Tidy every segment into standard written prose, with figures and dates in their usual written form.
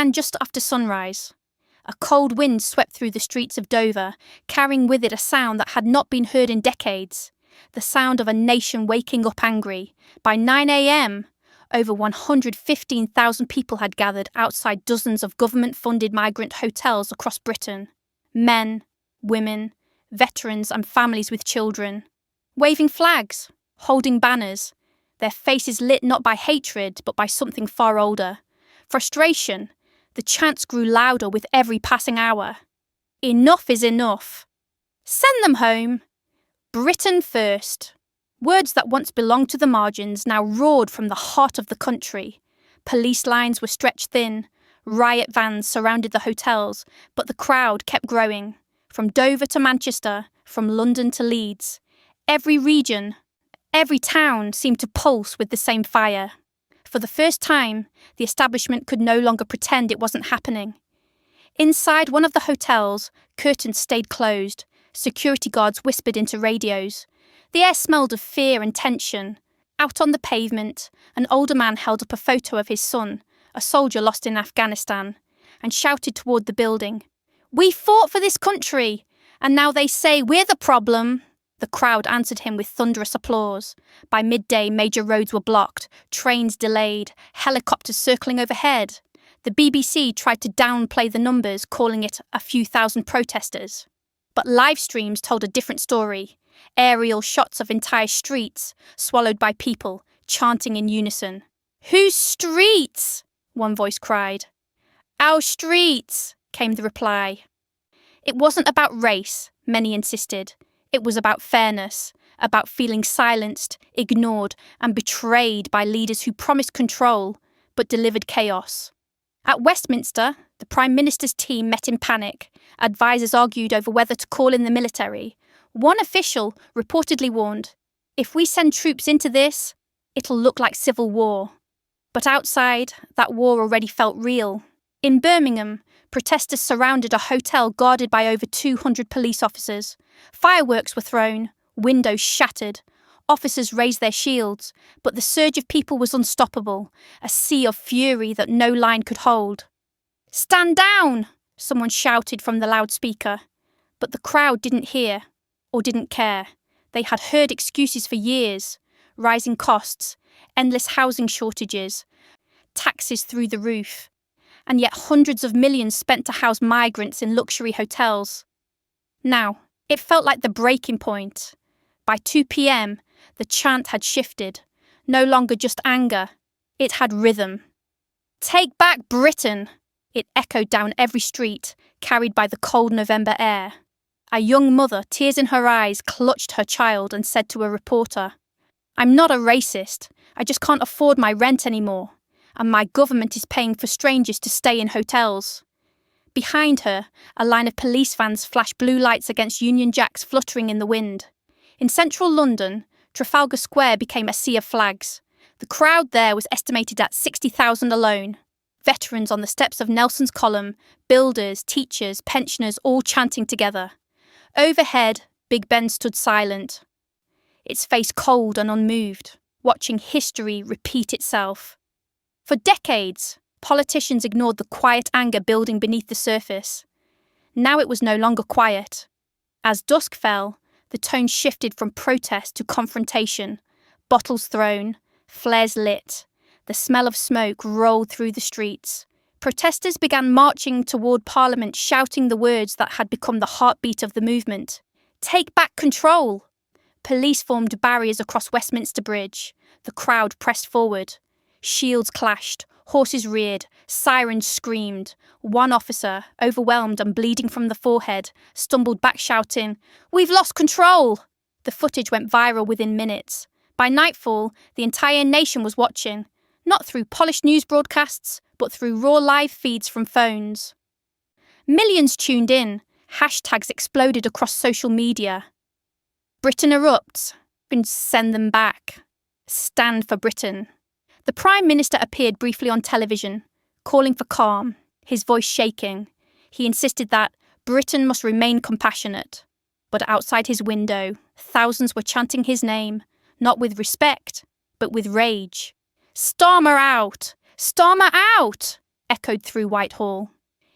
began just after sunrise. A cold wind swept through the streets of Dover, carrying with it a sound that had not been heard in decades. The sound of a nation waking up angry. By 9 a.m., over 115,000 people had gathered outside dozens of government-funded migrant hotels across Britain. Men, women, veterans and families with children. Waving flags, holding banners, their faces lit not by hatred but by something far older. Frustration. The chants grew louder with every passing hour. Enough is enough. Send them home. Britain first. Words that once belonged to the margins now roared from the heart of the country. Police lines were stretched thin. Riot vans surrounded the hotels, but the crowd kept growing. From Dover to Manchester, from London to Leeds. Every region, every town seemed to pulse with the same fire. For the first time, the establishment could no longer pretend it wasn't happening. Inside one of the hotels, curtains stayed closed. Security guards whispered into radios. The air smelled of fear and tension. Out on the pavement, an older man held up a photo of his son, a soldier lost in Afghanistan, and shouted toward the building, "We fought for this country, and now they say we're the problem." The crowd answered him with thunderous applause. By midday, major roads were blocked, trains delayed, helicopters circling overhead. The BBC tried to downplay the numbers, calling it a few thousand protesters. But live streams told a different story. Aerial shots of entire streets, swallowed by people, chanting in unison. "Whose streets?" one voice cried. "Our streets," came the reply. It wasn't about race, many insisted. It was about fairness, about feeling silenced, ignored, and betrayed by leaders who promised control, but delivered chaos. At Westminster, the Prime Minister's team met in panic. Advisers argued over whether to call in the military. One official reportedly warned, "If we send troops into this, it'll look like civil war." But outside, that war already felt real. In Birmingham, protesters surrounded a hotel guarded by over 200 police officers. Fireworks were thrown, windows shattered. Officers raised their shields, but the surge of people was unstoppable, a sea of fury that no line could hold. "Stand down!" someone shouted from the loudspeaker. But the crowd didn't hear, or didn't care. They had heard excuses for years. Rising costs, endless housing shortages, taxes through the roof. And yet hundreds of millions spent to house migrants in luxury hotels. Now, it felt like the breaking point. By 2 p.m, the chant had shifted. No longer just anger, it had rhythm. "Take back Britain!" It echoed down every street, carried by the cold November air. A young mother, tears in her eyes, clutched her child and said to a reporter, "I'm not a racist. I just can't afford my rent anymore. And my government is paying for strangers to stay in hotels." Behind her, a line of police vans flashed blue lights against Union Jacks fluttering in the wind. In central London, Trafalgar Square became a sea of flags. The crowd there was estimated at 60,000 alone. Veterans on the steps of Nelson's Column, builders, teachers, pensioners all chanting together. Overhead, Big Ben stood silent, its face cold and unmoved, watching history repeat itself. For decades, politicians ignored the quiet anger building beneath the surface. Now it was no longer quiet. As dusk fell, the tone shifted from protest to confrontation. Bottles thrown, flares lit. The smell of smoke rolled through the streets. Protesters began marching toward Parliament, shouting the words that had become the heartbeat of the movement. "Take back control!" Police formed barriers across Westminster Bridge. The crowd pressed forward. Shields clashed, horses reared, sirens screamed. One officer, overwhelmed and bleeding from the forehead, stumbled back shouting, "We've lost control!" The footage went viral within minutes. By nightfall, the entire nation was watching, not through polished news broadcasts, but through raw live feeds from phones. Millions tuned in. Hashtags exploded across social media. Britain erupts. And send them back. Stand for Britain. The Prime Minister appeared briefly on television, calling for calm, his voice shaking. He insisted that Britain must remain compassionate. But outside his window, thousands were chanting his name, not with respect, but with rage. "Storm her out! Storm her out!" echoed through Whitehall.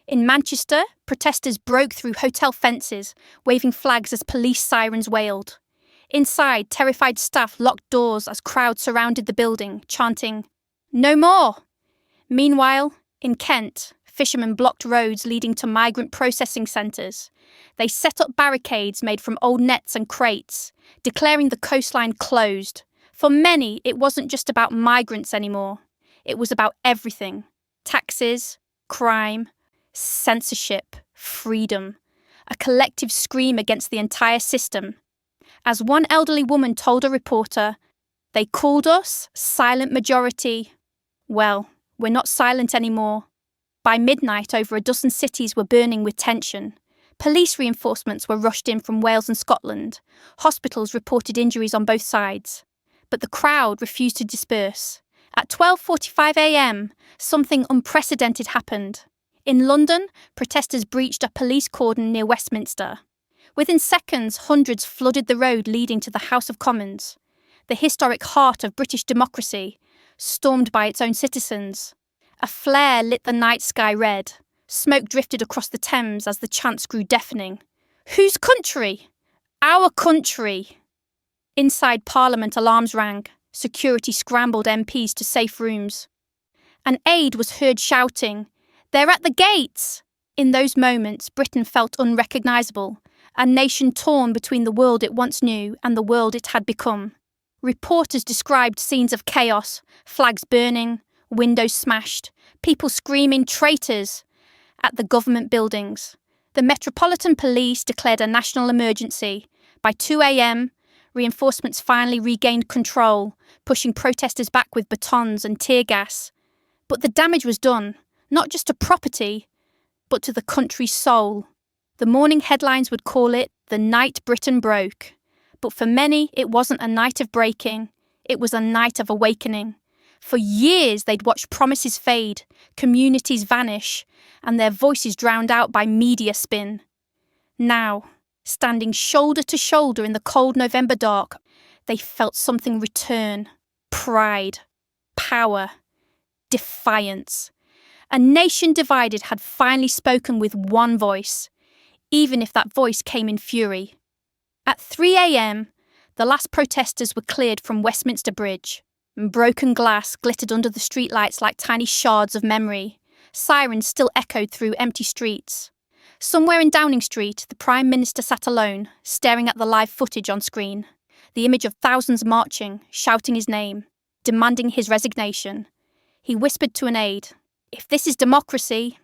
In Manchester, protesters broke through hotel fences, waving flags as police sirens wailed. Inside, terrified staff locked doors as crowds surrounded the building, chanting, "No more!" Meanwhile, in Kent, fishermen blocked roads leading to migrant processing centres. They set up barricades made from old nets and crates, declaring the coastline closed. For many, it wasn't just about migrants anymore. It was about everything: taxes, crime, censorship, freedom. A collective scream against the entire system. As one elderly woman told a reporter, "They called us silent majority. Well, we're not silent anymore." By midnight, over a dozen cities were burning with tension. Police reinforcements were rushed in from Wales and Scotland. Hospitals reported injuries on both sides. But the crowd refused to disperse. At 12:45 a.m, something unprecedented happened. In London, protesters breached a police cordon near Westminster. Within seconds, hundreds flooded the road leading to the House of Commons, the historic heart of British democracy, stormed by its own citizens. A flare lit the night sky red. Smoke drifted across the Thames as the chants grew deafening. Whose country? Our country! Inside Parliament, alarms rang. Security scrambled MPs to safe rooms. An aide was heard shouting, "They're at the gates!" In those moments, Britain felt unrecognisable, a nation torn between the world it once knew and the world it had become. Reporters described scenes of chaos, flags burning, windows smashed, people screaming "traitors" at the government buildings. The Metropolitan Police declared a national emergency. By 2 a.m, reinforcements finally regained control, pushing protesters back with batons and tear gas. But the damage was done, not just to property, but to the country's soul. The morning headlines would call it the night Britain broke. But for many, it wasn't a night of breaking. It was a night of awakening. For years, they'd watched promises fade, communities vanish, and their voices drowned out by media spin. Now, standing shoulder to shoulder in the cold November dark, they felt something return: pride, power, defiance. A nation divided had finally spoken with one voice, even if that voice came in fury. At 3 a.m, the last protesters were cleared from Westminster Bridge. Broken glass glittered under the streetlights like tiny shards of memory. Sirens still echoed through empty streets. Somewhere in Downing Street, the Prime Minister sat alone, staring at the live footage on screen. The image of thousands marching, shouting his name, demanding his resignation. He whispered to an aide, "If this is democracy,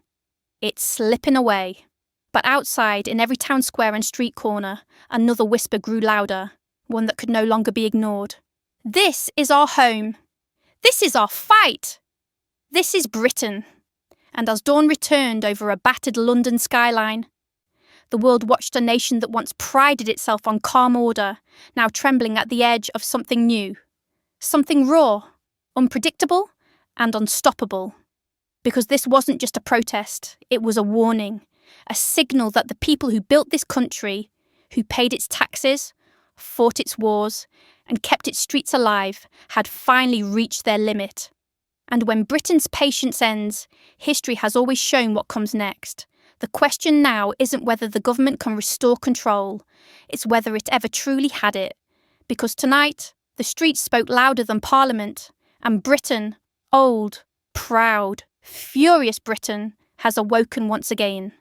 it's slipping away." But outside, in every town square and street corner, another whisper grew louder, one that could no longer be ignored. "This is our home. This is our fight. This is Britain." And as dawn returned over a battered London skyline, the world watched a nation that once prided itself on calm order, now trembling at the edge of something new. Something raw, unpredictable, and unstoppable. Because this wasn't just a protest, it was a warning, a signal that the people who built this country, who paid its taxes, fought its wars, and kept its streets alive, had finally reached their limit. And when Britain's patience ends, history has always shown what comes next. The question now isn't whether the government can restore control, it's whether it ever truly had it. Because tonight, the streets spoke louder than Parliament, and Britain, old, proud, furious Britain, has awoken once again.